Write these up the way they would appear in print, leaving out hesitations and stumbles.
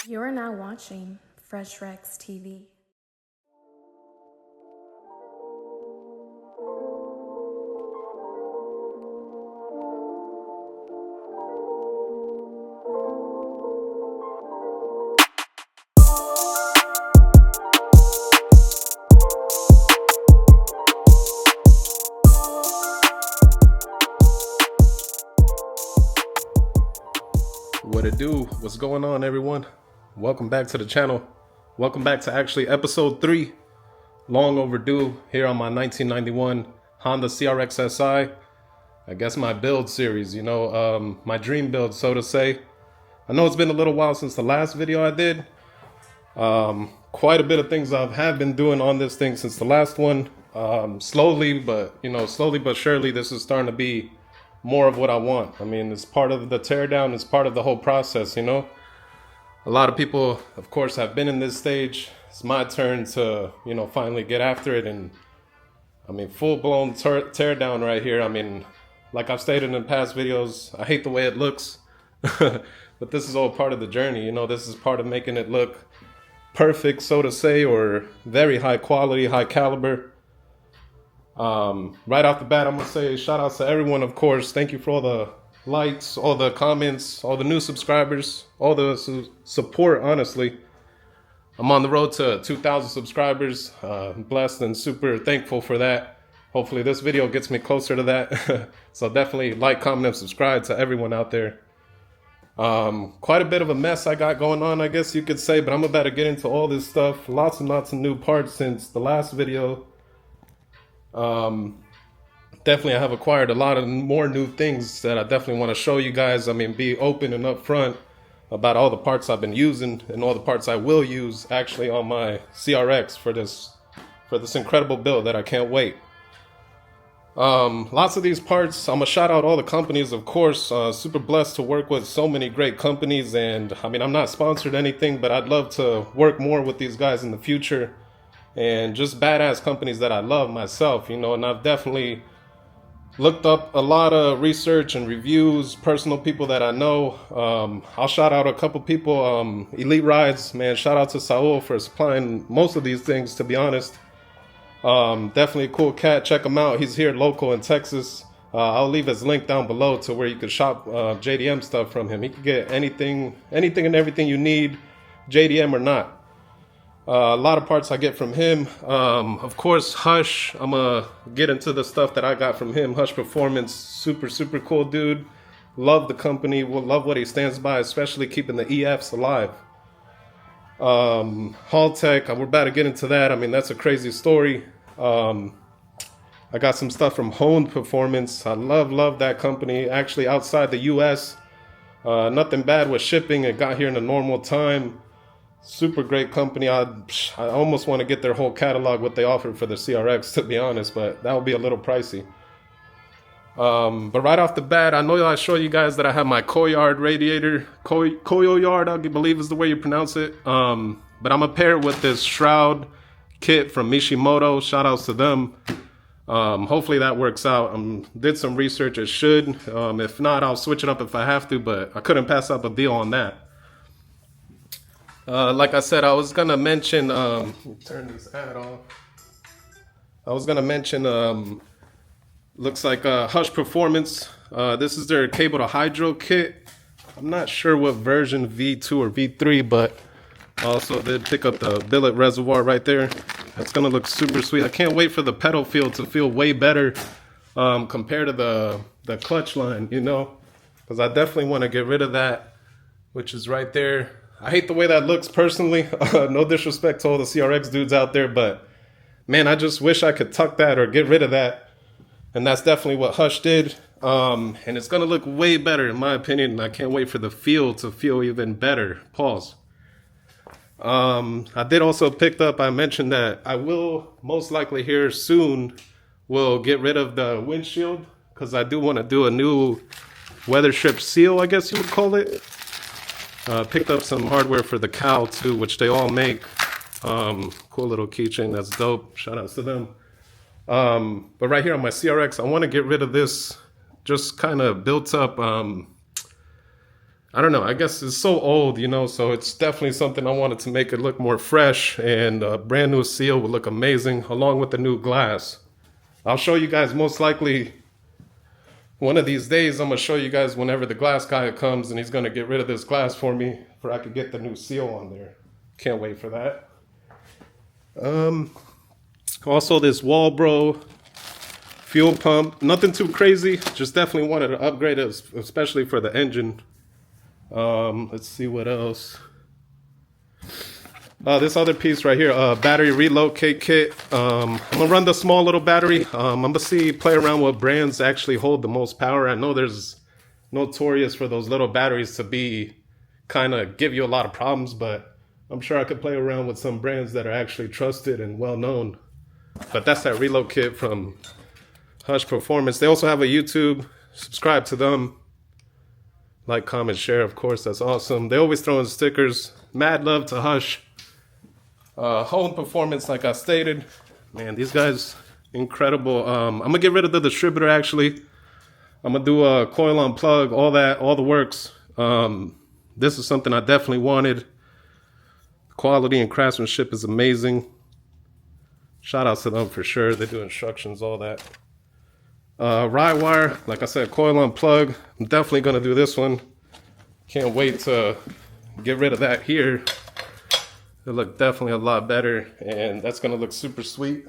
You are now watching CRX TV. What it do? What's going on, everyone? Welcome back to the channel. Welcome back to actually episode 3. Long overdue here on my 1991 Honda CRX SI. I guess my build series, my dream build, so to say. I know it's been a little while since the last video I did. Quite a bit of things I have been doing on this thing since the last one. Slowly but surely, this is starting to be more of what I want. I mean, it's part of the teardown, it's part of the whole process, A lot of people, of course, have been in this stage. It's my turn to, finally get after it. And I mean, full-blown teardown right here. I mean, like I've stated in past videos, I hate the way it looks. But this is all part of the journey, This is part of making it look perfect, so to say, or very high quality, high caliber. Right off the bat, I'm gonna say shout outs to everyone, of course. Thank you for all the likes, all the comments, all the new subscribers, all the support. Honestly, I'm on the road to 2,000 subscribers. Blessed and super thankful for that. Hopefully this video gets me closer to that. So definitely like, comment, and subscribe to everyone out there. Quite a bit of a mess I got going on, I guess you could say, but I'm about to get into all this stuff. Lots and lots of new parts since the last video. Definitely I have acquired a lot of more new things that I definitely want to show you guys. I mean, be open and upfront about all the parts I've been using and all the parts I will use actually on my CRX for this incredible build that I can't wait. Lots of these parts, I'm gonna shout out all the companies, of course. Super blessed to work with so many great companies, and I mean, I'm not sponsored anything, but I'd love to work more with these guys in the future. And just badass companies that I love myself, and I've definitely looked up a lot of research and reviews, personal people that I know. I'll shout out a couple people. Elite Rides, man, shout out to Saul for supplying most of these things, to be honest. Definitely a cool cat. Check him out. He's here local in Texas. I'll leave his link down below to where you can shop JDM stuff from him. He can get anything and everything you need, JDM or not. A lot of parts I get from him. Of course, Hush. I'm gonna get into the stuff that I got from him. Hush Performance, super cool dude. Love the company. Will love what he stands by, especially keeping the EFs alive. Haltech, we're about to get into that. I mean, that's a crazy story. I got some stuff from Honed Performance. I love that company. Actually, outside the US, nothing bad with shipping. It got here in a normal time. Super great company. I almost want to get their whole catalog, what they offer for the CRX, to be honest, but that would be a little pricey. But right off the bat, I know I showed you guys that I have my Koyard radiator. Koyard, I believe is the way you pronounce it. But I'm gonna pair it with this shroud kit from Mishimoto. Shout outs to them. Hopefully that works out. Did some research, it should. If not, I'll switch it up if I have to, but I couldn't pass up a deal on that. Like I said, I was gonna mention, turn this ad off. I was gonna mention, looks like Hush Performance. This is their cable to hydro kit. I'm not sure what version, V2 or V3, but also did pick up the billet reservoir right there. That's gonna look super sweet. I can't wait for the pedal feel to feel way better compared to the clutch line, because I definitely want to get rid of that, which is right there. I hate the way that looks personally. No disrespect to all the CRX dudes out there, but man, I just wish I could tuck that or get rid of that. And that's definitely what Hush did. And it's going to look way better in my opinion. And I can't wait for the feel to feel even better. Pause. I did also pick up, I mentioned that I will most likely here soon will get rid of the windshield, because I do want to do a new weather strip seal, I guess you would call it. Picked up some hardware for the cow too, which they all make. Cool little keychain, that's dope. Shout outs to them. But right here on my CRX, I want to get rid of this just kind of built up I don't know. I guess it's so old, you know, so it's definitely something I wanted to make it look more fresh, and a brand new seal would look amazing along with the new glass. I'll show you guys most likely one of these days. I'm going to show you guys whenever the glass guy comes and he's going to get rid of this glass for me for I could get the new seal on there. Can't wait for that. Also this Walbro fuel pump, nothing too crazy, just definitely wanted to upgrade it, especially for the engine. Let's see what else. This other piece right here, battery relocate kit. I'm gonna run the small little battery. I'm gonna play around what brands actually hold the most power. I know there's notorious for those little batteries to be kind of give you a lot of problems, but I'm sure I could play around with some brands that are actually trusted and well known. But that's that reload kit from Hush Performance. They also have a YouTube. Subscribe to them. Like, comment, share, of course. That's awesome. They always throw in stickers. Mad love to Hush. Home Performance, like I stated. Man, these guys, incredible. I'm going to get rid of the distributor, actually. I'm going to do a coil on plug, all that, all the works. This is something I definitely wanted. Quality and craftsmanship is amazing. Shout out to them for sure. They do instructions, all that. Ride wire, like I said, coil on plug. I'm definitely going to do this one. Can't wait to get rid of that here. It'll look definitely a lot better, and that's going to look super sweet.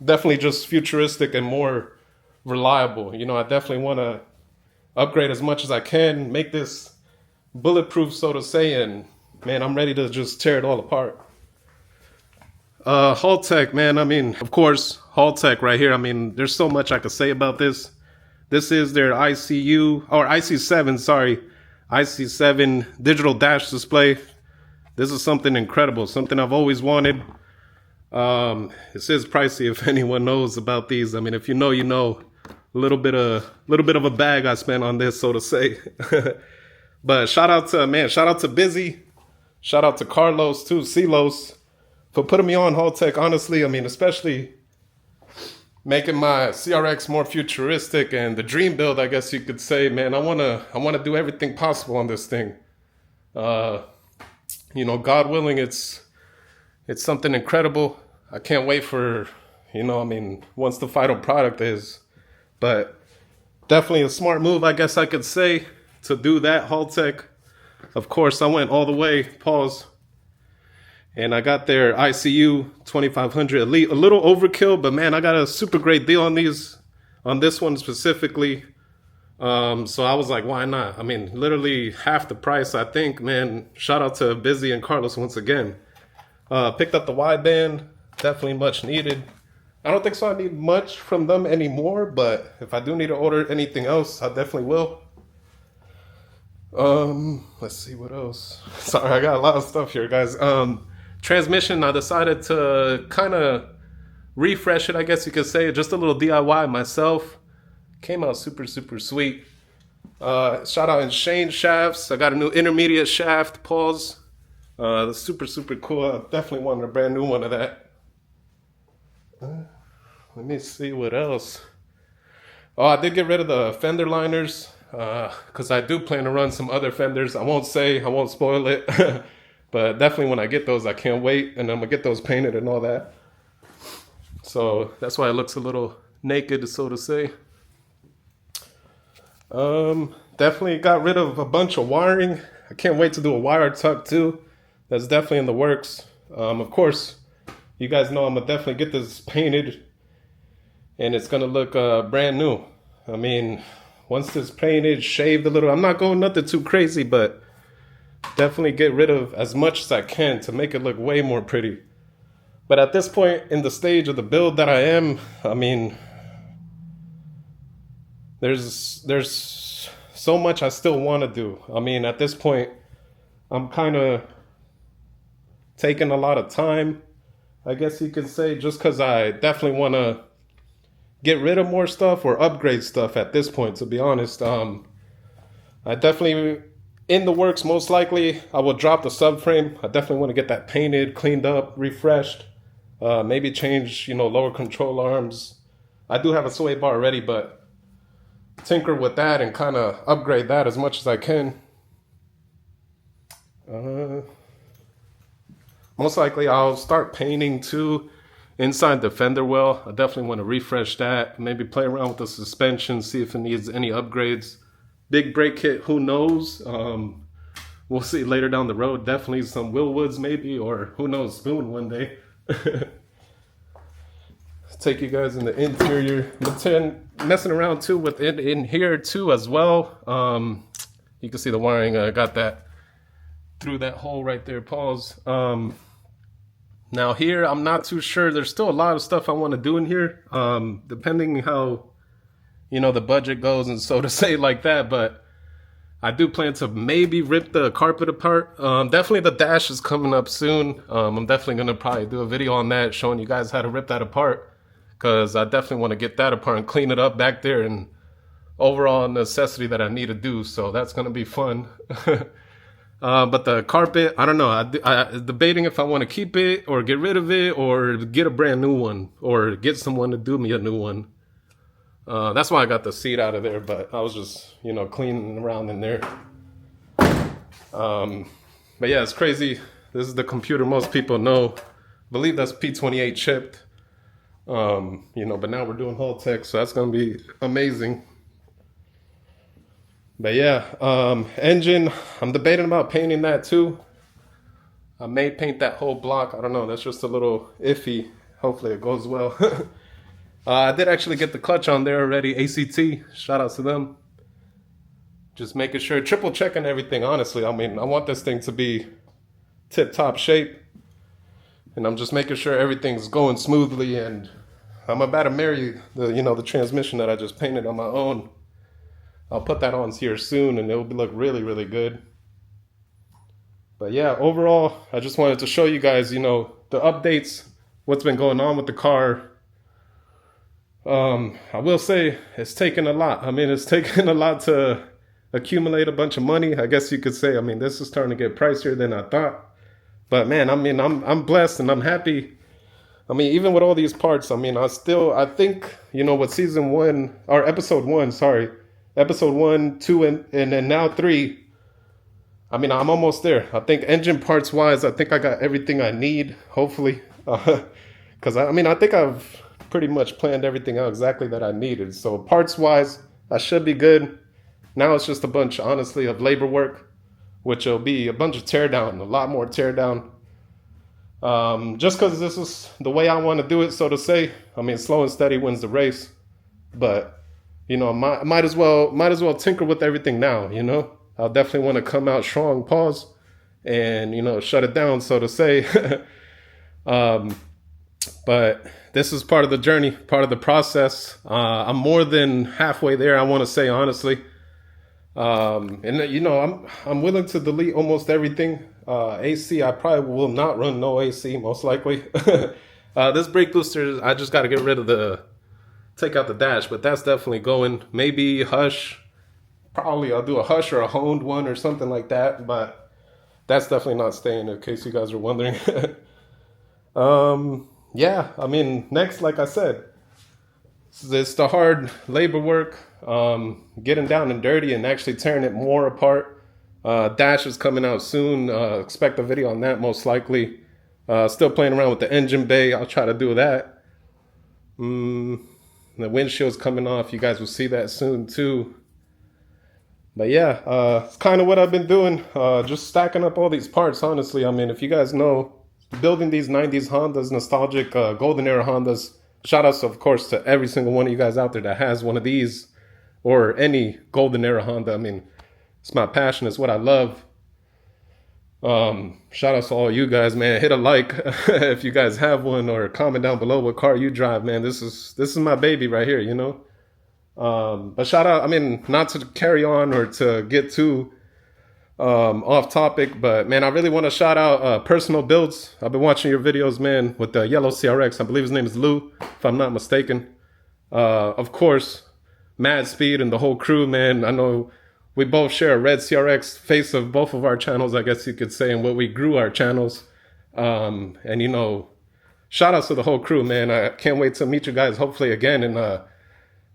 Definitely just futuristic and more reliable. You know, I definitely want to upgrade as much as I can, make this bulletproof, so to say, and man, I'm ready to just tear it all apart. Haltech, man, I mean, of course, Haltech right here. I mean, there's so much I could say about this. This is their IC7, sorry, IC7 digital dash display. This is something incredible, something I've always wanted. It says pricey if anyone knows about these. I mean, if you know, you know. A little bit of a bag I spent on this, so to say. But shout out to Busy. Shout out to Carlos too, Silos, for putting me on Haltech. Honestly, I mean, especially making my CRX more futuristic and the dream build, I guess you could say. Man, I wanna do everything possible on this thing. You know, God willing, it's something incredible. I can't wait for, you know, I mean, once the final product is. But definitely a smart move, I guess I could say, to do that, Haltech. Of course, I went all the way, pause, and I got their ICU 2500 Elite. A little overkill, but man, I got a super great deal on these, on this one specifically. So I was like, why not? I mean, literally half the price, I think, man. Shout out to Busy and Carlos once again. Picked up the wideband, definitely much needed. I don't think so I need much from them anymore, but if I do need to order anything else, I definitely will. Let's see what else. Sorry, I got a lot of stuff here, guys. Transmission, I decided to kind of refresh it, I guess you could say. Just a little DIY myself. Came out super, super sweet. Shout out in Shane shafts. I got a new intermediate shaft, pause. Super, super cool. I definitely wanted a brand new one of that. Let me see what else. Oh, I did get rid of the fender liners because I do plan to run some other fenders. I won't spoil it. But definitely when I get those, I can't wait. And I'm going to get those painted and all that. So that's why it looks a little naked, so to say. Definitely got rid of a bunch of wiring. I can't wait to do a wire tuck too. That's definitely in the works. Of course, you guys know I'm gonna definitely get this painted, and it's gonna look brand new. I mean, once this painted, shaved a little, I'm not going nothing too crazy, but definitely get rid of as much as I can to make it look way more pretty. But at this point in the stage of the build that I am, I mean, there's so much I still want to do. I mean, at this point, I'm kind of taking a lot of time, I guess you could say, just because I definitely want to get rid of more stuff or upgrade stuff at this point, to be honest. I definitely, in the works, most likely, I will drop the subframe. I definitely want to get that painted, cleaned up, refreshed. Maybe change, lower control arms. I do have a sway bar already, but tinker with that and kind of upgrade that as much as I can. Most likely I'll start painting too inside the fender well. I definitely want to refresh that. Maybe play around with the suspension, see if it needs any upgrades. Big brake kit, who knows? We'll see later down the road. Definitely some Willwoods maybe, or who knows, Spoon one day. Take you guys in the interior. Messing around too with it in here too as well. You can see the wiring. I got that through that hole right there. Pause. Now here, I'm not too sure. There's still a lot of stuff I want to do in here, depending how, the budget goes and so to say like that. But I do plan to maybe rip the carpet apart. Definitely the dash is coming up soon. I'm definitely going to probably do a video on that, showing you guys how to rip that apart, because I definitely want to get that apart and clean it up back there, and overall necessity that I need to do. So that's going to be fun. But the carpet, I don't know. I'm debating if I want to keep it or get rid of it or get a brand new one or get someone to do me a new one. That's why I got the seat out of there, but I was just, cleaning around in there. But yeah, it's crazy. This is the computer most people know. I believe that's P28 chipped. But now we're doing whole tech, so that's going to be amazing. But yeah, engine, I'm debating about painting that too. I may paint that whole block. I don't know. That's just a little iffy. Hopefully it goes well. I did actually get the clutch on there already. ACT, shout out to them. Just making sure, triple checking everything, honestly. I mean, I want this thing to be tip-top shape. And I'm just making sure everything's going smoothly. And I'm about to marry the transmission that I just painted on my own. I'll put that on here soon, and it'll look really, really good. But yeah, overall, I just wanted to show you guys, the updates, what's been going on with the car. I will say it's taken a lot. I mean, it's taken a lot to accumulate a bunch of money, I guess you could say. I mean, this is starting to get pricier than I thought. But man, I'm blessed and I'm happy. I mean, even with all these parts, I think, with episode 1, 2, and then now 3, I'm almost there. I think engine parts wise, I think I got everything I need, hopefully. Because I think I've pretty much planned everything out exactly that I needed. So parts wise, I should be good. Now it's just a bunch, honestly, of labor work, which will be a bunch of teardown, a lot more teardown. Just because this is the way I want to do it, so to say. Slow and steady wins the race. But might as well tinker with everything now, I'll definitely want to come out strong, pause, and, shut it down, so to say. But this is part of the journey, part of the process. I'm more than halfway there, I want to say, honestly. I'm willing to delete almost everything. AC, I probably will not run no AC, most likely. This brake booster, I just got to get rid of take out the dash, but that's definitely going. Maybe Hush. Probably I'll do a Hush or a honed one or something like that, but that's definitely not staying, in case you guys are wondering. Yeah, next, like I said, it's the hard labor work, getting down and dirty and actually tearing it more apart. Dash is coming out soon. Expect a video on that, most likely. Still playing around with the engine bay. I'll try to do that. The windshield's coming off. You guys will see that soon too. But yeah, it's kind of what I've been doing. Just stacking up all these parts, honestly. If you guys know, building these 90s Hondas, nostalgic golden era Hondas. Shout outs, of course, to every single one of you guys out there that has one of these or any golden era Honda. It's my passion. It's what I love. Shout outs to all you guys, man. Hit a like if you guys have one, or comment down below what car you drive, man. This is my baby right here, But shout out, not to carry on or to get too off topic, but man, I really want to shout out Personal Builds. I've been watching your videos, man, with the yellow CRX. I believe his name is Lou, if I'm not mistaken. Of course, Mad Speed and the whole crew, man. I know we both share a red CRX, face of both of our channels, I guess you could say, and what we grew our channels. And shout outs to the whole crew, man. I can't wait to meet you guys hopefully again in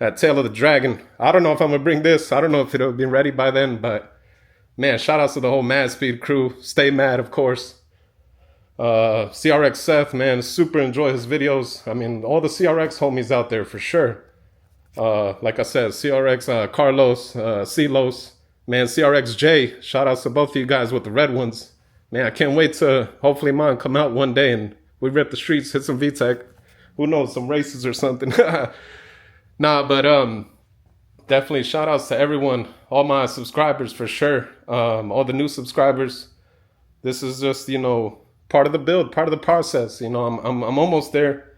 at Tail of the Dragon. I don't know if I'm gonna bring this. I don't know if it'll be ready by then, but man, shout outs to the whole Mad Speed crew. Stay mad, of course. CRX Seth, man, super enjoy his videos. I mean, all the CRX homies out there for sure. Like I said, CRX Carlos, Celos, man, CRX J. Shout outs to both of you guys with the red ones. Man, I can't wait to hopefully mine come out one day and we rip the streets, hit some VTEC. Who knows, some races or something. Nah, but definitely shout outs to everyone, all my subscribers for sure. All the new subscribers. This is just, part of the build, part of the process. I'm almost there.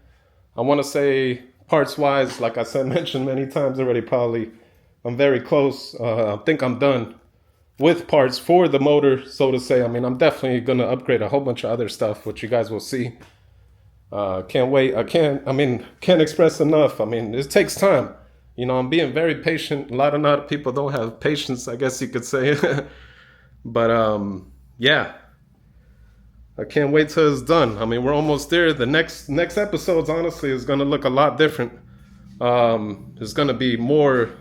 I want to say parts wise, like I said, mentioned many times already, probably I'm very close. I think I'm done with parts for the motor, so to say. I mean, I'm definitely going to upgrade a whole bunch of other stuff, which you guys will see. Can't wait. Can't express enough. I mean, it takes time. I'm being very patient. A lot of people don't have patience, I guess you could say. But yeah, I can't wait till it's done. I mean, we're almost there. The next episodes, honestly, is going to look a lot different. It's going to be more,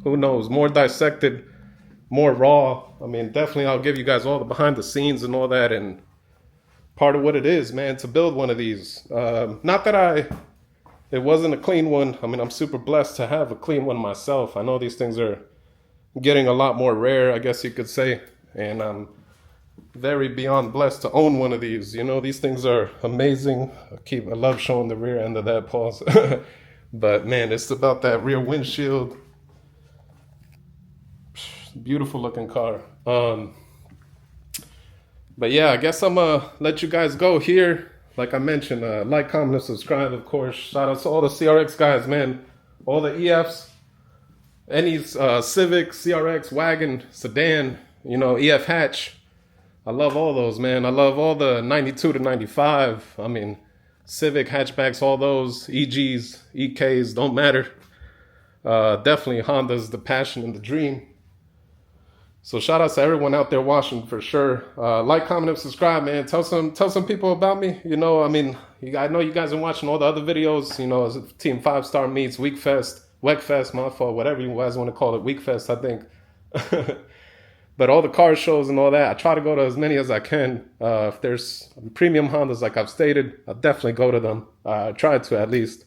who knows, more dissected, more raw. I mean, definitely I'll give you guys all the behind the scenes and all that, and part of what it is, man, to build one of these. Not that it wasn't a clean one. I mean, I'm super blessed to have a clean one myself. I know these things are getting a lot more rare, I guess you could say. And I'm very beyond blessed to own one of these. These things are amazing. I love showing the rear end of that, pause. But man, it's about that rear windshield. Beautiful looking car. But yeah, I guess I'm gonna let you guys go here. Like I mentioned, like, comment, and subscribe, of course. Shout out to all the CRX guys, man. All the EFs, any Civic, CRX, wagon, sedan, EF hatch. I love all those, man. I love all the 92 to 95. I mean, Civic hatchbacks, all those, EGs, EKs, don't matter. Definitely Honda's the passion and the dream. So shout out to everyone out there watching for sure. Like, comment, and subscribe, man. Tell some people about me. I know you guys are watching all the other videos. As Team 5 Star meets Weekfest, Weckfest, my fault, whatever you guys want to call it, Weekfest, I think. But all the car shows and all that, I try to go to as many as I can. If there's premium Hondas, like I've stated, I'll definitely go to them. I try to at least.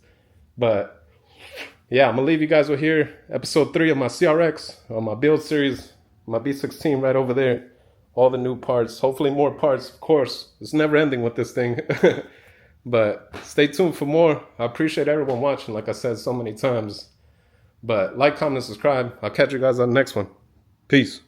But yeah, I'm gonna leave you guys with here. Episode 3 of my CRX, on my build series. My B16 right over there. All the new parts. Hopefully more parts, of course. It's never ending with this thing. But stay tuned for more. I appreciate everyone watching, like I said so many times. But like, comment, and subscribe. I'll catch you guys on the next one. Peace.